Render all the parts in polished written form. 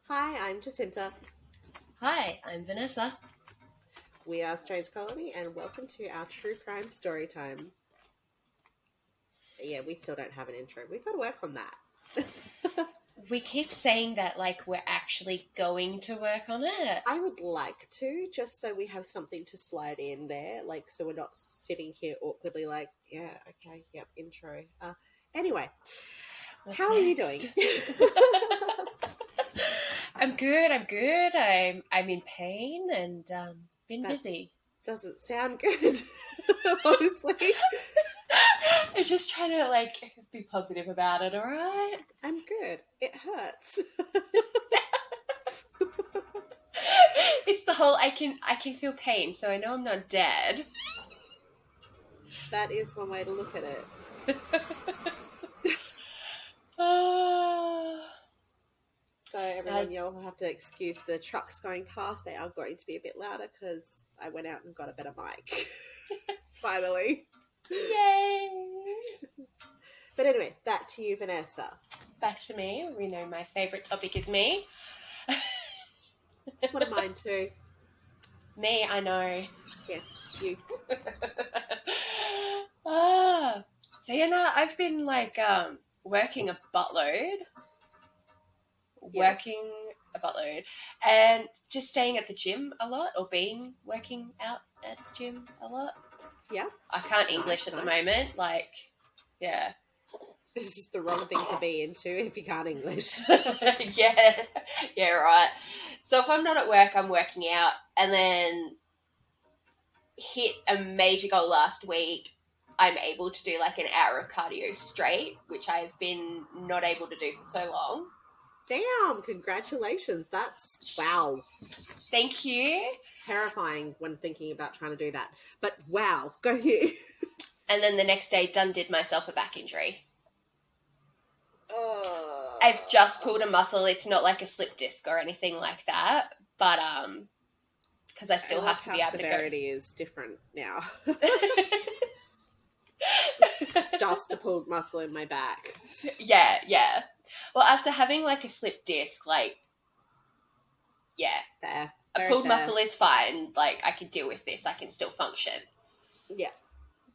Hi, I'm Jacinta. Hi, I'm Vanessa. We are Strange Colony, and welcome to our true crime story time. Yeah, we still don't have an intro. We've got to work on that. We keep saying that like we're actually going to work on it. I would like to, just so we have something to slide in there, like so we're not sitting here awkwardly, like, yeah, okay, yep, intro. Anyway, What's how are you doing? next? I'm good. I'm in pain and been That busy. doesn't sound good, honestly. I'm just trying to like be positive about it. All right. I'm good. It hurts. It's the whole I can feel pain, so I know I'm not dead. That is one way to look at it. Ah. So everyone, you'll have to excuse the trucks going past. They are going to be a bit louder because I went out and got a better mic. Finally. Yay! But anyway, back to you, Vanessa. Back to me. We know my favourite topic is me. It's one of mine too. Me, I know. Yes, you. So I've been like working a buttload, Yeah. and just staying at the gym a lot, or being working out at the gym a lot. Yeah. I can't English at the moment. Like, yeah, This is the wrong thing to be into if you can't English. yeah, right. So if I'm not at work, I'm working out, and then hit a major goal last week. I'm able to do like an hour of cardio straight, which I've been not able to do for so long. Damn, congratulations. That's wow. Thank you. Terrifying when thinking about trying to do that. But wow, go you. And then the next day, done did myself a back injury. I've just pulled a muscle. It's not like a slip disc or anything like that, but because I still have to be able to go. Severity is different now. Just a pulled muscle in my back. Yeah. Well, after having like a slip disc, like, yeah, fair. a pulled muscle is fine. Like, I can deal with this. I can still function. Yeah.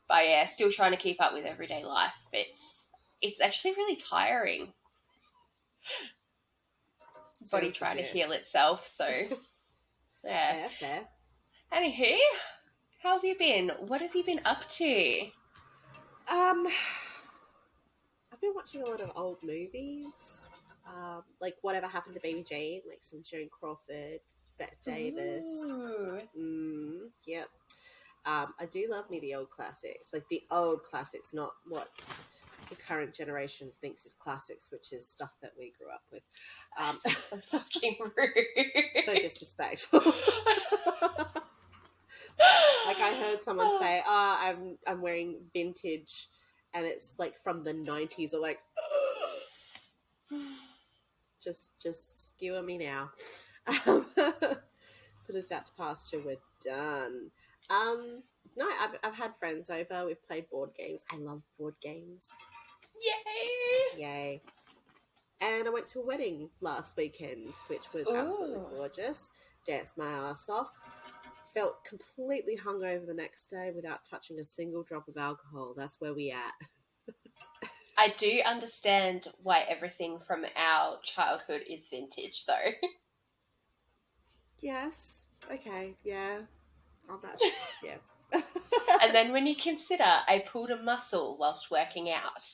But yeah, still trying to keep up with everyday life. It's actually really tiring. Body trying to heal itself. So yeah. Fair. Anywho, how have you been? What have you been up to? I've been watching a lot of old movies. Like Whatever Happened to Baby Jane, like some Joan Crawford, Bette Davis. Yep. I do love me the old classics, like the old classics, not what the current generation thinks is classics, which is stuff that we grew up with. So fucking rude. So disrespectful. Like I heard someone say, I'm wearing vintage, and it's like from the 90s, or like, just skewer me now. Put us out to pasture, we're done. No, I've had friends over, we've played board games. I love board games. Yay. And I went to a wedding last weekend, which was absolutely gorgeous. Danced my ass off. Felt completely hungover the next day without touching a single drop of alcohol. That's where we at. I do understand why everything from our childhood is vintage, though. Yes. Okay. Yeah. Oh, that's yeah. And then when you consider I pulled a muscle whilst working out.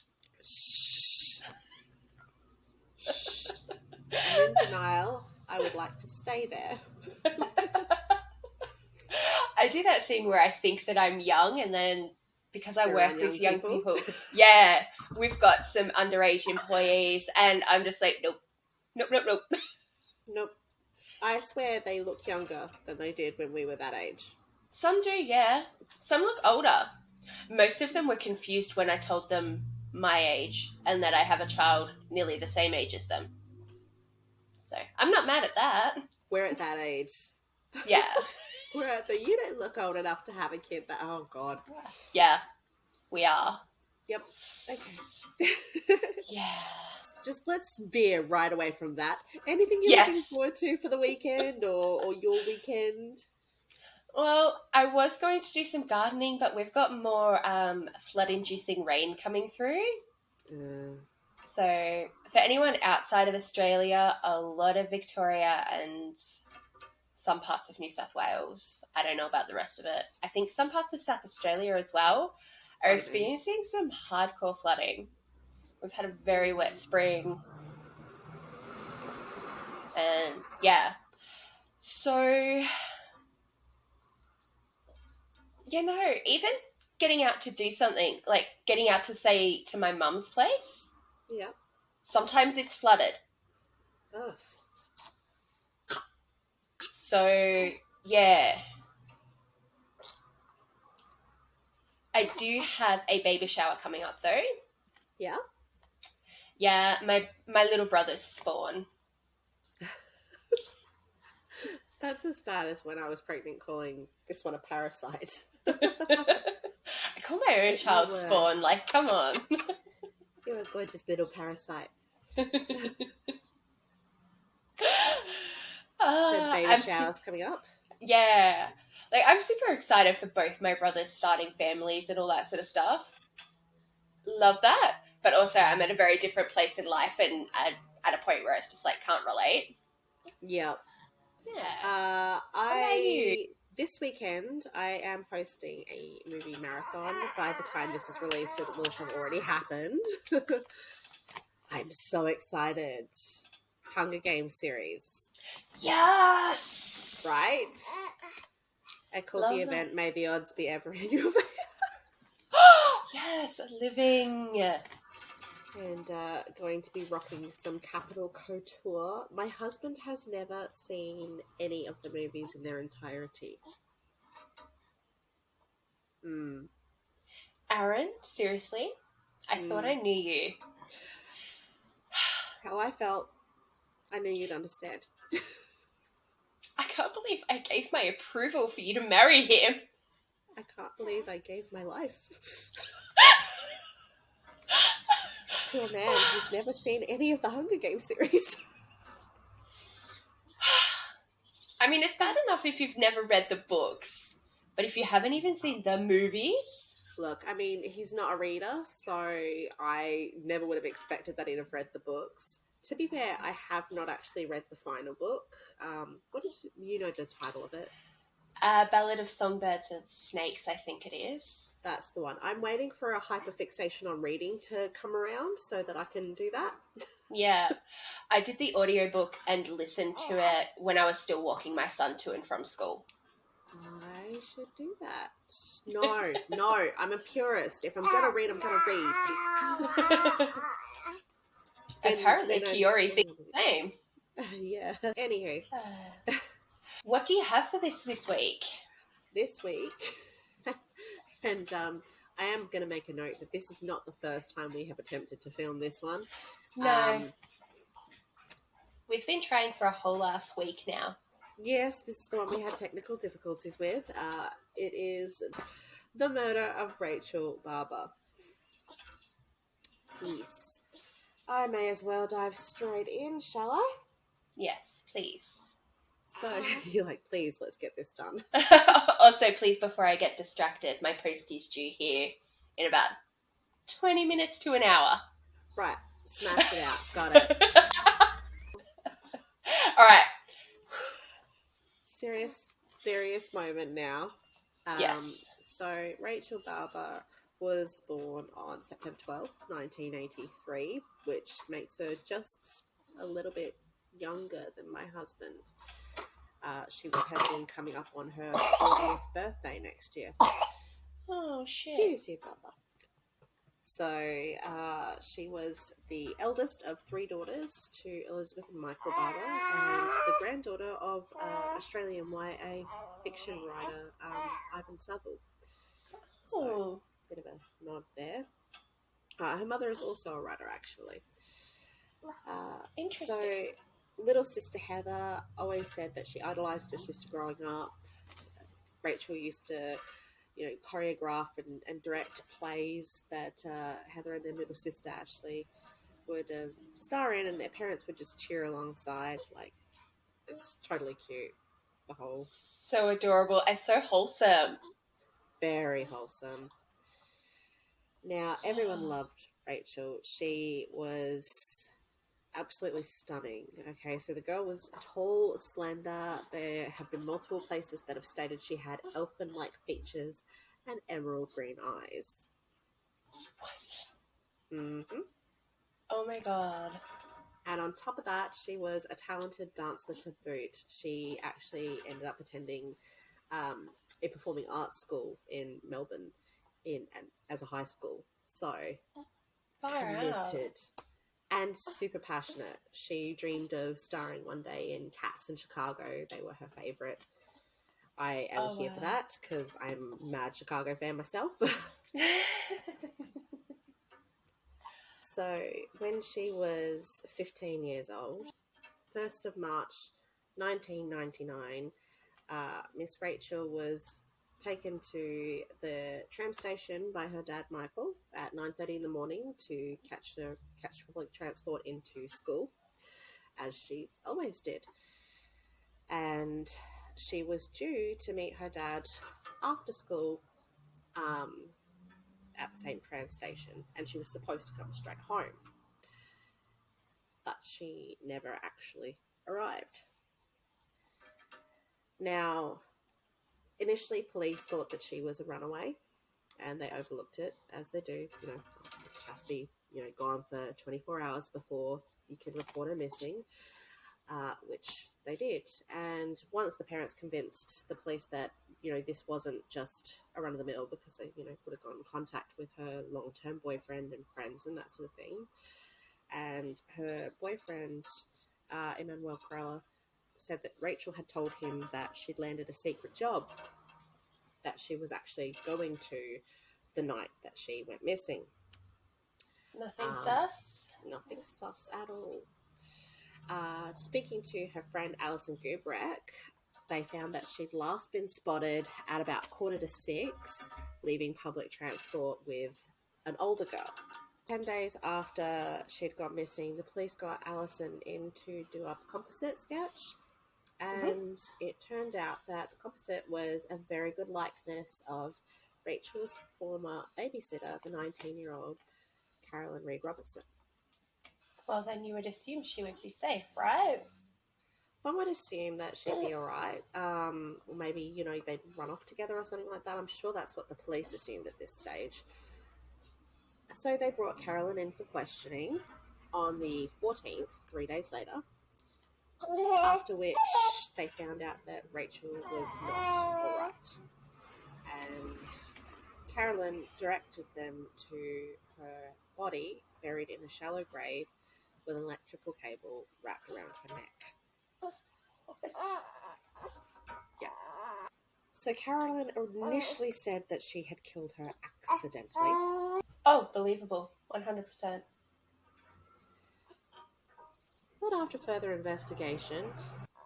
Shh. Shh. I'm in denial. I would like to stay there. I do that thing where I think that I'm young, and then because I work with young people, we've got some underage employees, and I'm just like, nope. Nope. I swear they look younger than they did when we were that age. Some do, yeah. Some look older. Most of them were confused when I told them my age and that I have a child nearly the same age as them. So I'm not mad at that. We're at that age. Yeah. We're at the, you don't look old enough to have a kid. That, oh, God. Yeah, we are. Yep. Okay. Yeah. let's veer right away from that. Anything you're Yes. looking forward to for the weekend or your weekend? Well, I was going to do some gardening, but we've got more flood-inducing rain coming through. So, for anyone outside of Australia, a lot of Victoria and some parts of New South Wales, I don't know about the rest of it. I think some parts of South Australia as well are experiencing some hardcore flooding. We've had a very wet spring. And yeah. So, even getting out to do something, like getting out to, say, to my mum's place, Yeah. sometimes it's flooded. Ugh. So, yeah. I do have a baby shower coming up, though. Yeah? Yeah, my little brother's spawn. That's as bad as when I was pregnant calling this one a parasite. I call my own child spawn, like, come on. You're a gorgeous little parasite. So baby showers coming up? Yeah. Like, I'm super excited for both my brothers starting families and all that sort of stuff. Love that. But also, I'm at a very different place in life and at a point where it's just, like, can't relate. Yep. Yeah. What about you? This weekend, I am hosting a movie marathon. By the time this is released, it will have already happened. I'm so excited. Hunger Games series. Yes! Right? I called the event, May the Odds Be Ever in Your Favor. Yes, living. And going to be rocking some Capital Couture. My husband has never seen any of the movies in their entirety. Aaron, seriously? I thought I knew you. How I felt, I knew you'd understand. I can't believe I gave my approval for you to marry him. I can't believe I gave my life to a man who's never seen any of the Hunger Games series. I mean, it's bad enough if you've never read the books, but if you haven't even seen the movies... Look, I mean, he's not a reader, so I never would have expected that he'd have read the books. To be fair, I have not actually read the final book. What is, you know the title of it? Ballad of Songbirds and Snakes, I think it is. That's the one. I'm waiting for a hyperfixation on reading to come around so that I can do that. Yeah. I did the audiobook and listened to it when I was still walking my son to and from school. I should do that. No, I'm a purist. If I'm going to read, I'm going to read. Apparently, Kiori thinks the same. Yeah. Anywho. What do you have for this week? This week, and I am going to make a note that this is not the first time we have attempted to film this one. No. We've been trying for a whole last week now. Yes, this is the one we had technical difficulties with. It is the murder of Rachel Barber. Yes. I may as well dive straight in, shall I? Yes, please. So, you're like, please, let's get this done. Also, please, before I get distracted, my post is due here in about 20 minutes to an hour. Right. Smash it out. Got it. All right. Serious moment now. Yes. So, Rachel Barber was born on September 12th, 1983, which makes her just a little bit younger than my husband. She would have been coming up on her 40th birthday next year. Oh, shit. Excuse you, Barbara. So she was the eldest of three daughters to Elizabeth and Michael Barber, and the granddaughter of Australian YA fiction writer Ivan Southall. So, bit of a nod there. Her mother is also a writer, actually. Interesting. So, little sister Heather always said that she idolised her sister growing up. Rachel used to, choreograph and direct plays that Heather and their little sister actually would star in, and their parents would just cheer alongside. Like, it's totally cute. The whole So adorable and so wholesome. very wholesome. Now, everyone loved Rachel. She was absolutely stunning. Okay, so the girl was tall, slender. There have been multiple places that have stated she had elfin-like features and emerald green eyes. hmm Oh my god. And on top of that, she was a talented dancer to boot. She actually ended up attending a performing arts school in Melbourne as a high school. So Far out. committed and super passionate. She dreamed of starring one day in Cats in Chicago. They were her favourite. I am here for that because I'm a mad Chicago fan myself. So when she was 15 years old, 1st of March 1999, Miss Rachel was taken to the tram station by her dad Michael at 9:30 in the morning to catch public transport into school, as she always did. And she was due to meet her dad after school at the same tram station, and she was supposed to come straight home. But she never actually arrived. Now, initially, police thought that she was a runaway, and they overlooked it, as they do. You know, she has to be, gone for 24 hours before you can report her missing, which they did. And once the parents convinced the police that, this wasn't just a run-of-the-mill, because they, would have got in contact with her long-term boyfriend and friends and that sort of thing. And her boyfriend, Emmanuel Corella, said that Rachel had told him that she'd landed a secret job that she was actually going to the night that she went missing. Nothing sus? Nothing sus at all. Speaking to her friend Alison Gubrek, they found that she'd last been spotted at about 5:45, leaving public transport with an older girl. 10 days after she'd gone missing, the police got Alison in to do a composite sketch, and it turned out that the composite was a very good likeness of Rachel's former babysitter, the 19-year-old Carolyn Reed Robertson. Well, then you would assume she would be safe, right? One would assume that she'd be all right. Or maybe, they'd run off together or something like that. I'm sure that's what the police assumed at this stage. So they brought Carolyn in for questioning on the 14th, 3 days later, after which they found out that Rachel was not all right. And Carolyn directed them to her body buried in a shallow grave with an electrical cable wrapped around her neck. Yeah. So Carolyn initially said that she had killed her accidentally. Oh, believable. 100%. But after further investigation,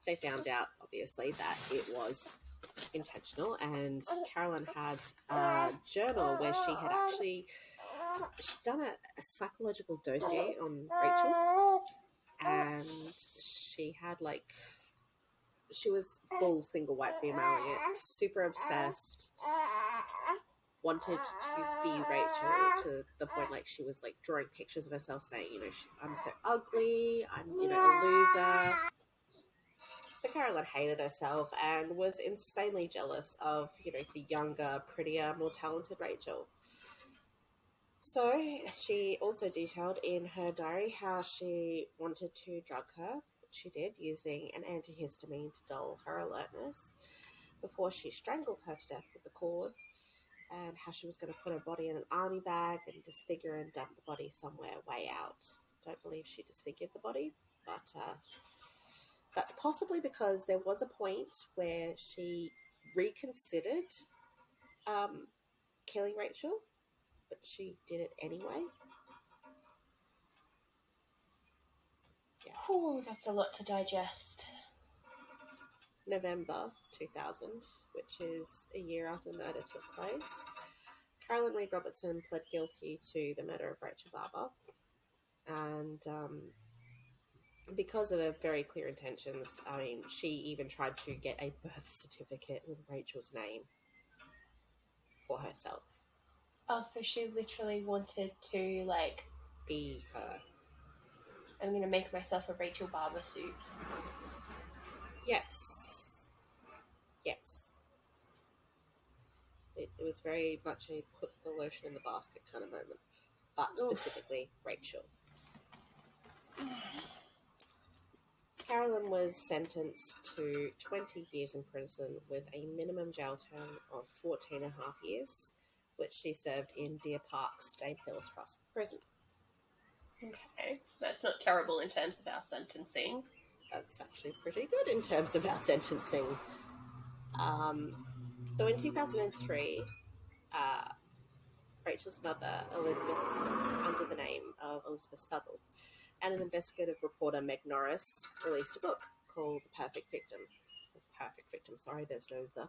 they found out, obviously, that it was intentional, and Carolyn had a journal where she had actually done a psychological dossier on Rachel, and she had she was full single white female, super obsessed, wanted to be Rachel to the point she was drawing pictures of herself saying, I'm so ugly, I'm a loser. So Carolyn hated herself and was insanely jealous of, the younger, prettier, more talented Rachel. So she also detailed in her diary how she wanted to drug her, which she did, using an antihistamine to dull her alertness, before she strangled her to death with the cord, and how she was going to put her body in an army bag and disfigure and dump the body somewhere way out. Don't believe she disfigured the body, but that's possibly because there was a point where she reconsidered killing Rachel, but she did it anyway. Yeah. Oh, that's a lot to digest. November 2000, which is a year after the murder took place, Carolyn Reed Robertson pled guilty to the murder of Rachel Barber. And because of her very clear intentions, I mean, she even tried to get a birth certificate with Rachel's name for herself. Oh, so she literally wanted to, like, Be her. I'm going to make myself a Rachel Barber suit. Yes. Yes. It was very much a put the lotion in the basket kind of moment, but specifically Rachel. Carolyn was sentenced to 20 years in prison with a minimum jail term of 14 and a half years, which she served in Deer Park State Phyllis Trust Prison. Okay, that's not terrible in terms of our sentencing. That's actually pretty good in terms of our sentencing. So in 2003, Rachel's mother, Elizabeth, under the name of Elizabeth Southall, and an investigative reporter, Meg Norris, released a book called The Perfect Victim. Sorry, there's no the.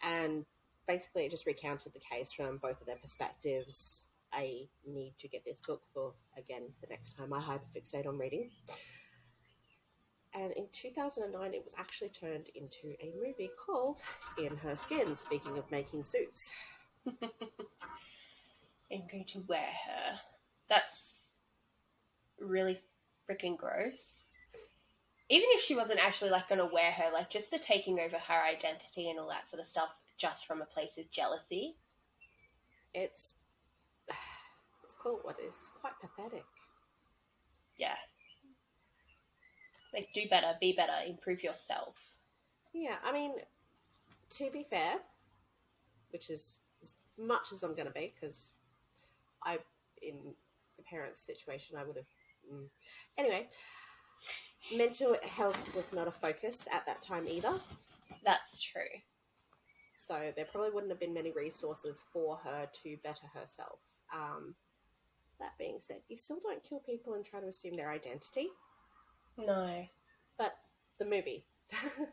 And basically it just recounted the case from both of their perspectives. I need to get this book for, again, the next time I hyperfixate on reading. And in 2009, it was actually turned into a movie called In Her Skin, speaking of making suits. I'm going to wear her. That's really freaking gross. Even if she wasn't actually, like, going to wear her, like, just the taking over her identity and all that sort of stuff just from a place of jealousy. It's called what is quite pathetic. Yeah. Like, do better, be better, improve yourself. Yeah, I mean, to be fair, which is as much as I'm going to be, because in the parents' situation, I would have... Anyway, mental health was not a focus at that time either. That's true. So there probably wouldn't have been many resources for her to better herself. That being said, you still don't kill people and try to assume their identity. No. But the movie...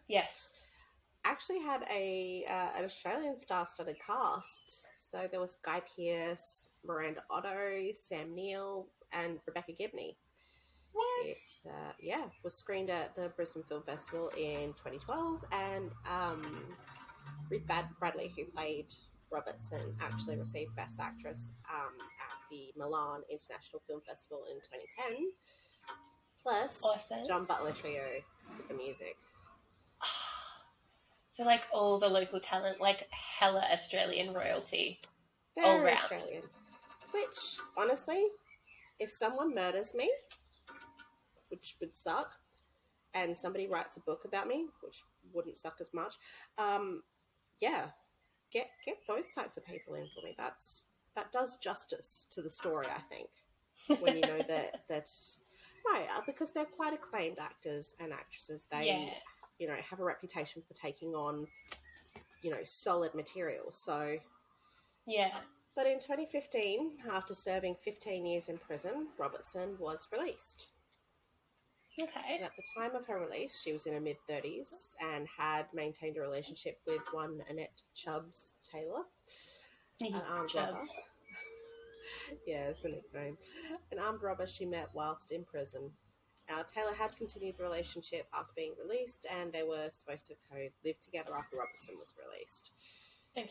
Yes. actually had an Australian star-studded cast. So there was Guy Pearce, Miranda Otto, Sam Neill, and Rebecca Gibney. What? It was screened at the Brisbane Film Festival in 2012, and Ruth Bradley, who played Robertson, actually received Best Actress at the Milan International Film Festival in 2010. Plus, Awesome. John Butler Trio with the music. So, like, all the local talent, like, hella Australian royalty. Very all round. Australian. Which, honestly, if someone murders me, which would suck, and somebody writes a book about me, which wouldn't suck as much, yeah, get those types of people in for me. That does justice to the story, I think, when you know that right, because they're quite acclaimed actors and actresses. They, have a reputation for taking on, solid material. So, yeah. But in 2015, after serving 15 years in prison, Robertson was released. Okay. And at the time of her release, she was in her mid-30s and had maintained a relationship with one Annette Chubbs Taylor, an armed robber. Yeah, it's a nickname. An armed robber she met whilst in prison. Taylor had continued the relationship after being released, and they were supposed to live together after Robertson was released. Okay.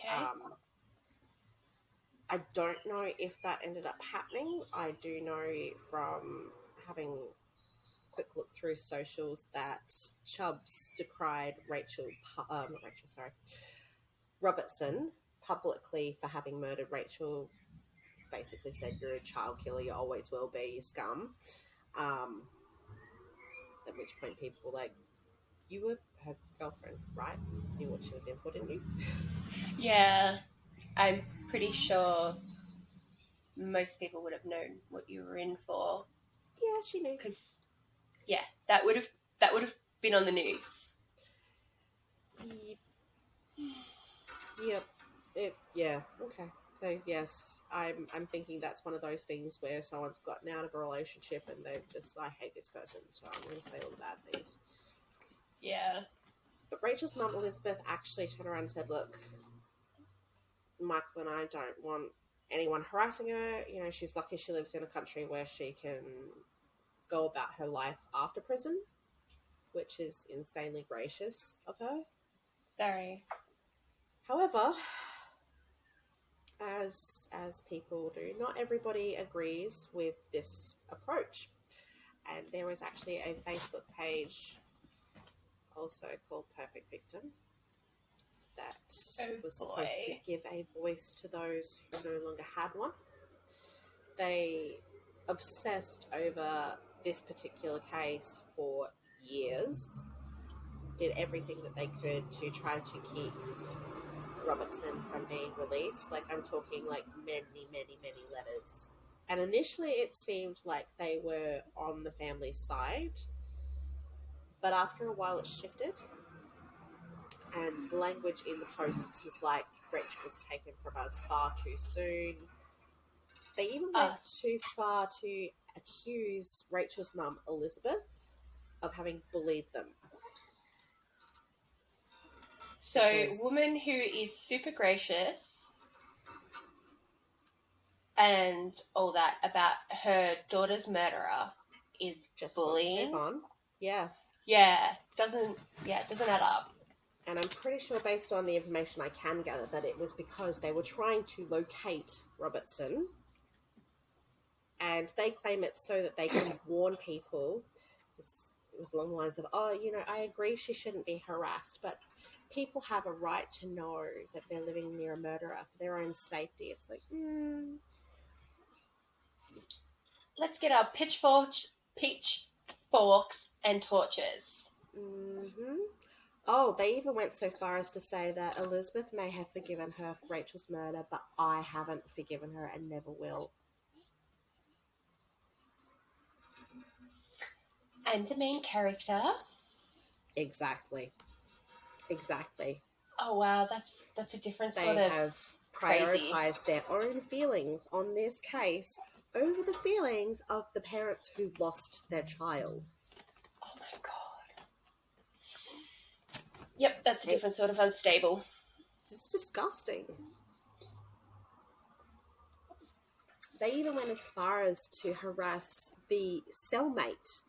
I don't know if that ended up happening. I do know from having a quick look through socials that Chubbs decried Robertson publicly for having murdered Rachel. Basically said, "You're a child killer, you always will be, you scum." At which point people were like, "You were her girlfriend, right? You knew what she was in for, didn't you?" Yeah, I'm pretty sure most people would have known what you were in for. Yeah, she knew. Because, yeah, that would have been on the news. Yep. Yeah. Okay. So yes, I'm thinking that's one of those things where someone's gotten out of a relationship and they've just, I hate this person, so I'm going to say all the bad things. Yeah. But Rachel's mum, Elizabeth, actually turned around and said, "Look, Michael and I don't want anyone harassing her. You know, she's lucky she lives in a country where she can go about her life after prison, which is insanely gracious of her. Very. However, as people do, not everybody agrees with this approach. And there was actually a Facebook page also called Perfect Victim that was supposed to give a voice to those who no longer had one. They obsessed over this particular case for years, did everything that they could to try to keep Robertson from being released. Like, I'm talking like many, many, many letters. And initially it seemed like they were on the family's side, but after a while it shifted, and the language in the posts was like, Rachel was taken from us far too soon. They even went too far to accuse Rachel's mum, Elizabeth, of having bullied them. So, a woman who is super gracious and all that about her daughter's murderer is just bullying. Wants to move on. Yeah. Yeah, it doesn't add up. And I'm pretty sure, based on the information I can gather, that it was because they were trying to locate Robertson, and they claim it's so that they can warn people. It was along the lines of, I agree she shouldn't be harassed, but people have a right to know that they're living near a murderer for their own safety. It's like, Let's get our pitchforks and torches. Mm-hmm. Oh, they even went so far as to say that Elizabeth may have forgiven her for Rachel's murder, but I haven't forgiven her and never will. I'm the main character. Exactly. Oh wow, that's a different sort of. They have prioritized their own feelings on this case over the feelings of the parents who lost their child. Oh my god. Yep, that's a different sort of unstable. It's disgusting. They even went as far as to harass the cellmate,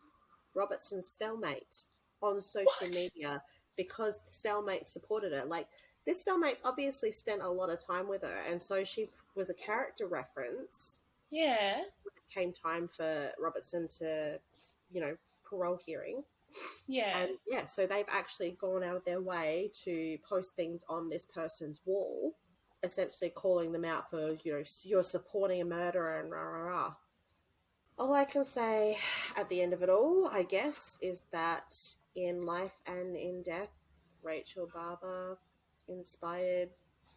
Robertson's cellmate, on social media because the cellmate supported her. Like, this cellmate obviously spent a lot of time with her, and so she was a character reference. Yeah. When it came time for Robertson to, parole hearing. Yeah. And yeah, so they've actually gone out of their way to post things on this person's wall, essentially calling them out for, you're supporting a murderer and rah, rah, rah. All I can say at the end of it all, I guess, is that in life and in death, Rachel Barber inspired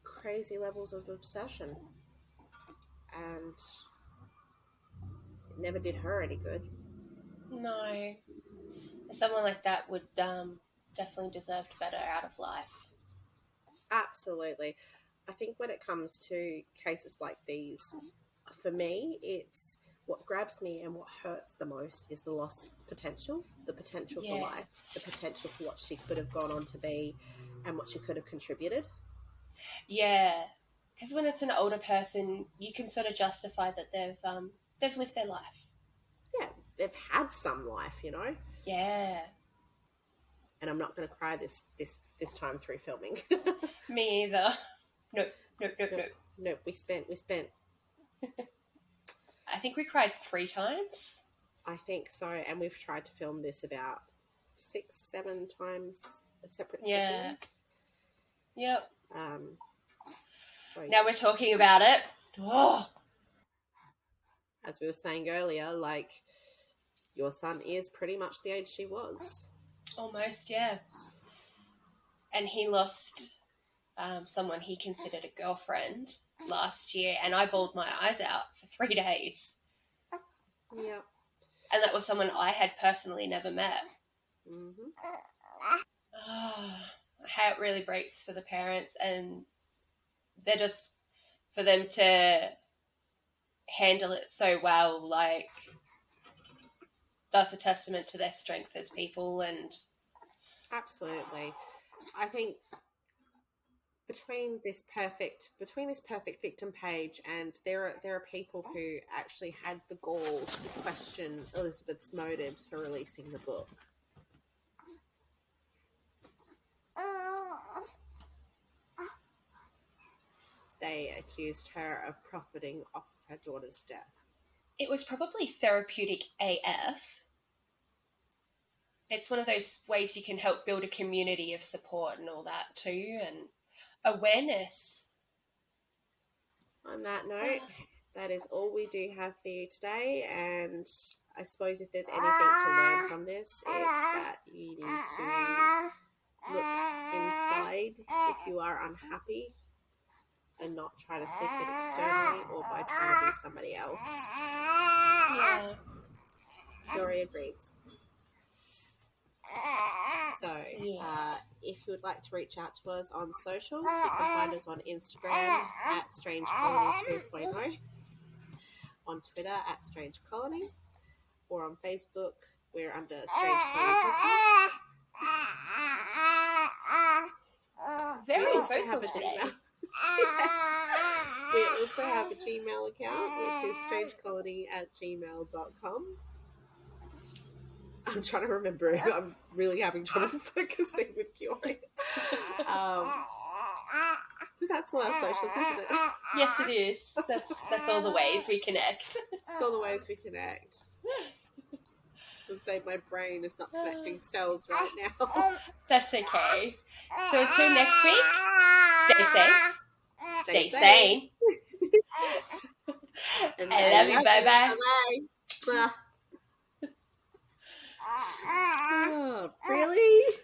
crazy levels of obsession. And it never did her any good. No. Someone like that would definitely deserve better out of life. Absolutely. I think when it comes to cases like these, for me, it's what grabs me and what hurts the most is the lost potential, the potential for life, the potential for what she could have gone on to be and what she could have contributed. Yeah. Because when it's an older person, you can sort of justify that they've lived their life. Yeah, they've had some life, Yeah. And I'm not going to cry this time through filming. Me either. Nope. Nope, we spent. I think we cried 3 times. I think so, and we've tried to film this about 6-7 times separate sittings. Yep. So now we're talking about it. Oh. As we were saying earlier, like, your son is pretty much the age she was. Almost, yeah. And he lost someone he considered a girlfriend last year, and I bawled my eyes out for 3 days. Yeah. And that was someone I had personally never met. Mm-hmm. Oh, how it really breaks for the parents, and they're just, for them to handle it so well, like, that's a testament to their strength as people. And absolutely, I think between this perfect victim page, and there are people who actually had the gall to question Elizabeth's motives for releasing the book. They accused her of profiting off of her daughter's death. It was probably therapeutic AF. It's one of those ways you can help build a community of support and all that too, and awareness. On that note, that is all we do have for you today, and I suppose if there's anything to learn from this, it's that you need to look inside if you are unhappy and not try to seek it externally or by trying to be somebody else. Yeah. Jory agrees. So, if you would like to reach out to us on socials, you can find us on Instagram at Strange Colony 2.0, on Twitter at Strange Colony, or on Facebook, we're under Strange Colony Podcast. Very We also vocal have a today. Gmail. We also have a Gmail account, which is strangecolony@gmail.com. I'm trying to remember. I'm really having trouble focusing with Joy. That's all our socials, isn't it? Yes, it is. That's all the ways we connect. That's all the ways we connect. Let's say my brain is not connecting cells right now. That's okay. So until next week, stay safe. Stay sane. And I love you. Bye-bye. Bye. Oh, really?